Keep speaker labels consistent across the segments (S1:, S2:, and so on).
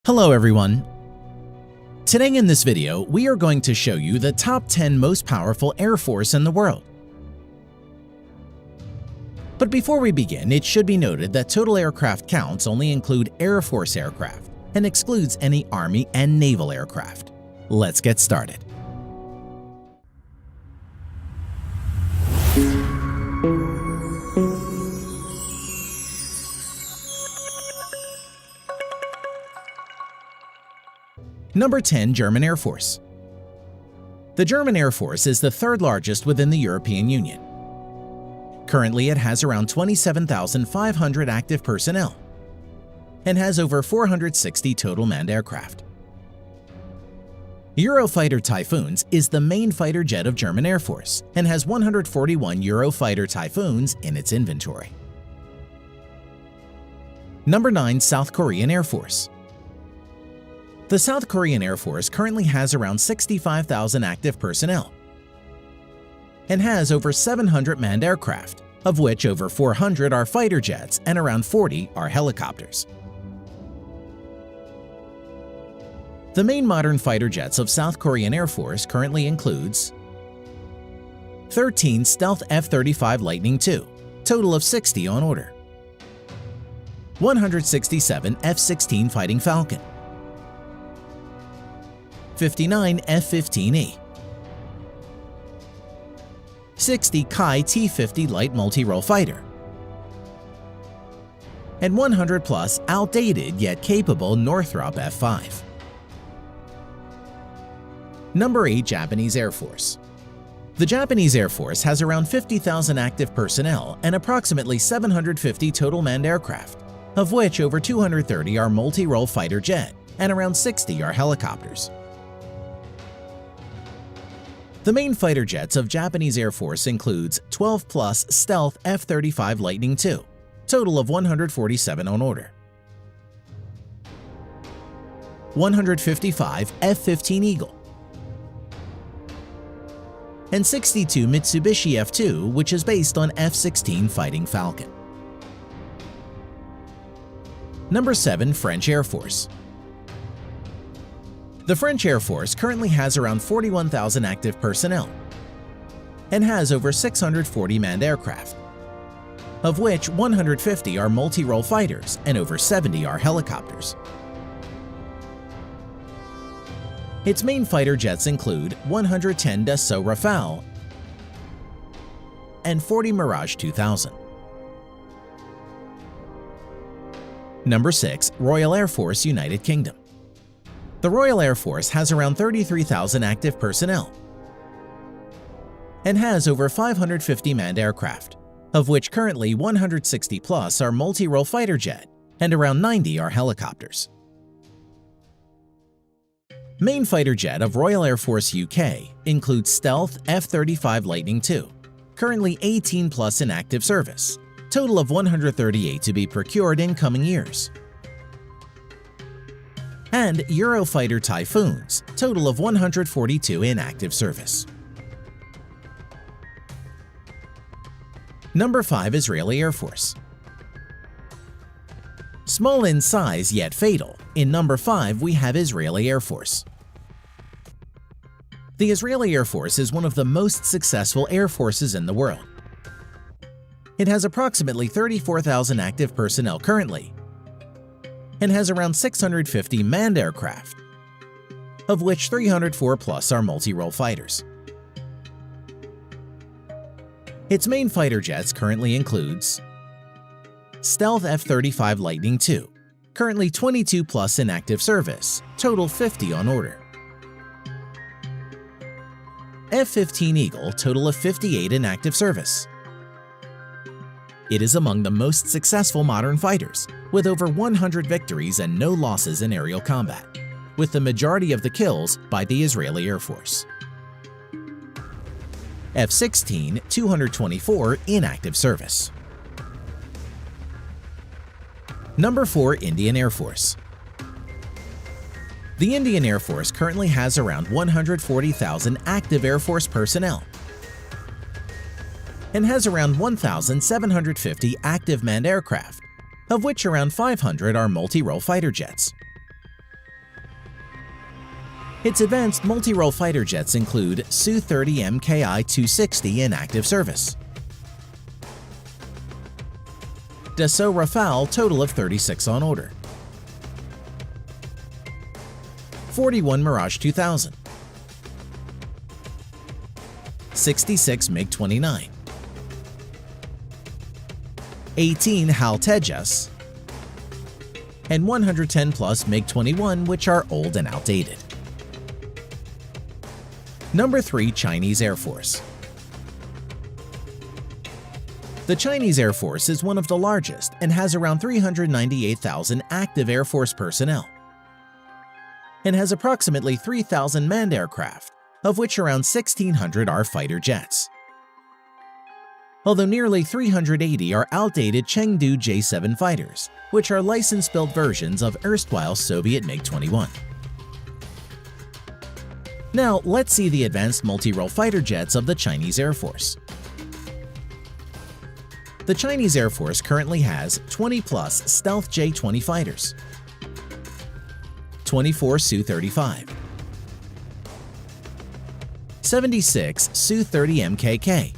S1: Hello everyone! Today in this video, we are going to show you the top 10 most powerful air force in the world. But before we begin, it should be noted that total aircraft counts only include Air Force aircraft and excludes any Army and naval aircraft. Let's get started. Number 10. German Air Force. The German Air Force is the third largest within the European Union. Currently, it has around 27,500 active personnel and has over 460 total manned aircraft. Eurofighter Typhoons is the main fighter jet of German Air Force and has 141 Eurofighter Typhoons in its inventory. Number 9. South Korean Air Force. The South Korean Air Force currently has around 65,000 active personnel and has over 700 manned aircraft, of which over 400 are fighter jets and around 40 are helicopters. The main modern fighter jets of South Korean Air Force currently includes 13 Stealth F35 Lightning II, total of 60 on order, 167 F16 Fighting Falcon, 59 F15E, 60 Kai T-50 light multi-role fighter, and 100 plus outdated yet capable Northrop F5. Number 8. Japanese Air Force. The Japanese Air Force has around 50,000 active personnel and approximately 750 total manned aircraft, of which over 230 are multi-role fighter jet and around 60 are helicopters. The main fighter jets of Japanese Air Force includes 12 plus Stealth F35 Lightning II, total of 147 on order, 155 F15 Eagle, and 62 Mitsubishi F2, which is based on F16 Fighting Falcon. Number 7. French Air Force. The French Air Force currently has around 41,000 active personnel and has over 640 manned aircraft, of which 150 are multi-role fighters and over 70 are helicopters. Its main fighter jets include 110 Dassault Rafale and 40 Mirage 2000. Number 6. Royal Air Force, United Kingdom. The Royal Air Force has around 33,000 active personnel and has over 550 manned aircraft, of which currently 160 plus are multi-role fighter jet and around 90 are helicopters. Main fighter jet of Royal Air Force UK includes Stealth F35 Lightning II, currently 18 plus in active service, total of 138 to be procured in coming years, and Eurofighter Typhoons, total of 142 in active service. Number 5. Israeli Air Force. Small in size yet fatal, in number 5 we have Israeli Air Force. The Israeli Air Force is one of the most successful air forces in the world. It has approximately 34,000 active personnel currently and has around 650 manned aircraft, of which 304 plus are multi-role fighters. Its main fighter jets currently includes Stealth F35 Lightning II, currently 22 plus in active service, total 50 on order, F15 Eagle, total of 58 in active service. It is among the most successful modern fighters, with over 100 victories and no losses in aerial combat, with the majority of the kills by the Israeli Air Force. F16, 224 in active service. Number 4. Indian Air Force. The Indian Air Force currently has around 140,000 active Air Force personnel and has around 1,750 active manned aircraft, of which around 500 are multi-role fighter jets. Its advanced multi-role fighter jets include Su-30M Kai 260 in active service, Dassault Rafale total of 36 on order, 41 Mirage 2000, 66 MiG-29, 18 HAL Tejas, and 110 plus MiG-21, which are old and outdated. Number 3. Chinese Air Force. The Chinese Air Force is one of the largest and has around 398,000 active Air Force personnel, and has approximately 3,000 manned aircraft, of which around 1,600 are fighter jets. Although nearly 380 are outdated Chengdu J-7 fighters, which are license-built versions of erstwhile Soviet MiG-21. Now, let's see the advanced multi-role fighter jets of the Chinese Air Force. The Chinese Air Force currently has 20-plus stealth J-20 fighters, 24 Su-35, 76 Su-30M Kai,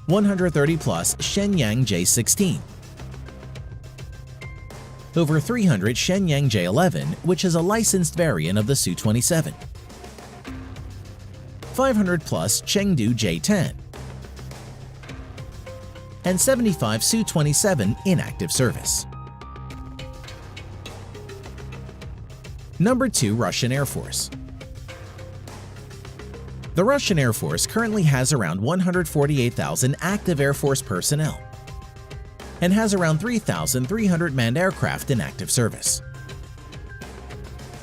S1: 130-plus Shenyang J-16, over 300 Shenyang J-11, which is a licensed variant of the Su-27, 500-plus Chengdu J-10, and 75 Su-27 in active service. Number 2. Russian Air Force. The Russian Air Force currently has around 148,000 active Air Force personnel and has around 3,300 manned aircraft in active service.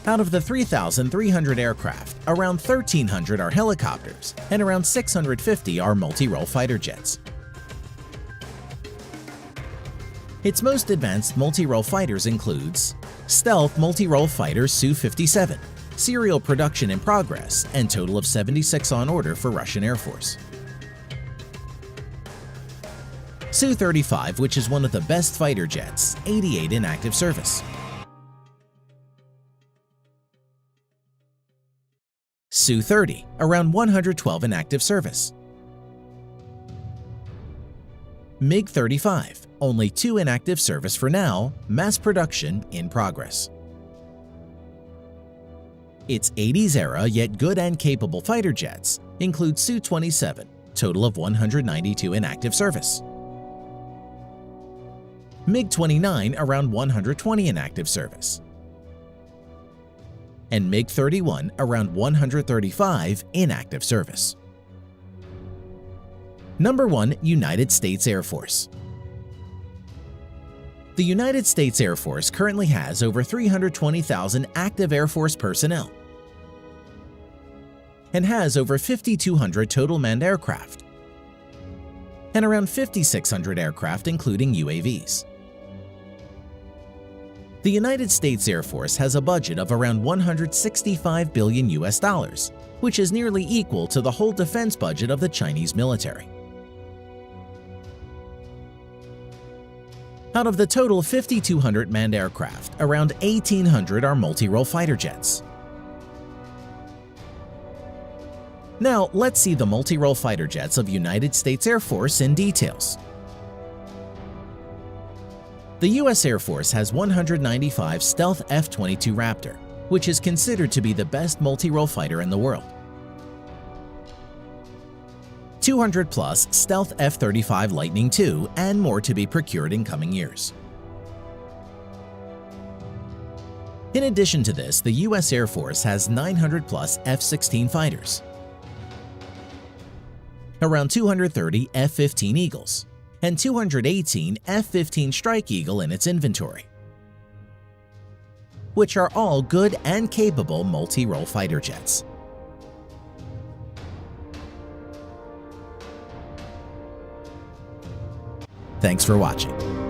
S1: Out of the 3,300 aircraft, around 1,300 are helicopters and around 650 are multi-role fighter jets. Its most advanced multi-role fighters includes stealth multi-role fighter Su-57, serial production in progress, and total of 76 on order for Russian Air Force. Su-35, which is one of the best fighter jets, 88 in active service. Su-30, around 112 in active service. MiG-35, only 2 in active service for now, mass production in progress. Its 80s era yet good and capable fighter jets include Su-27, total of 192 in active service. MiG-29, around 120 in active service. And MiG-31, around 135 in active service. Number 1. United States Air Force. The United States Air Force currently has over 320,000 active Air Force personnel and has over 5,200 total manned aircraft and around 5,600 aircraft including UAVs. The United States Air Force has a budget of around $165 billion, which is nearly equal to the whole defense budget of the Chinese military. Out of the total 5,200 manned aircraft, around 1,800 are multi-role fighter jets. Now, let's see the multi-role fighter jets of United States Air Force in details. The U.S. Air Force has 195 stealth F-22 Raptor, which is considered to be the best multi-role fighter in the world. 200-plus stealth F-35 Lightning II, and more to be procured in coming years. In addition to this, the U.S. Air Force has 900-plus F-16 fighters, around 230 F-15 Eagles, and 218 F-15 Strike Eagle in its inventory, which are all good and capable multi-role fighter jets. Thanks for watching.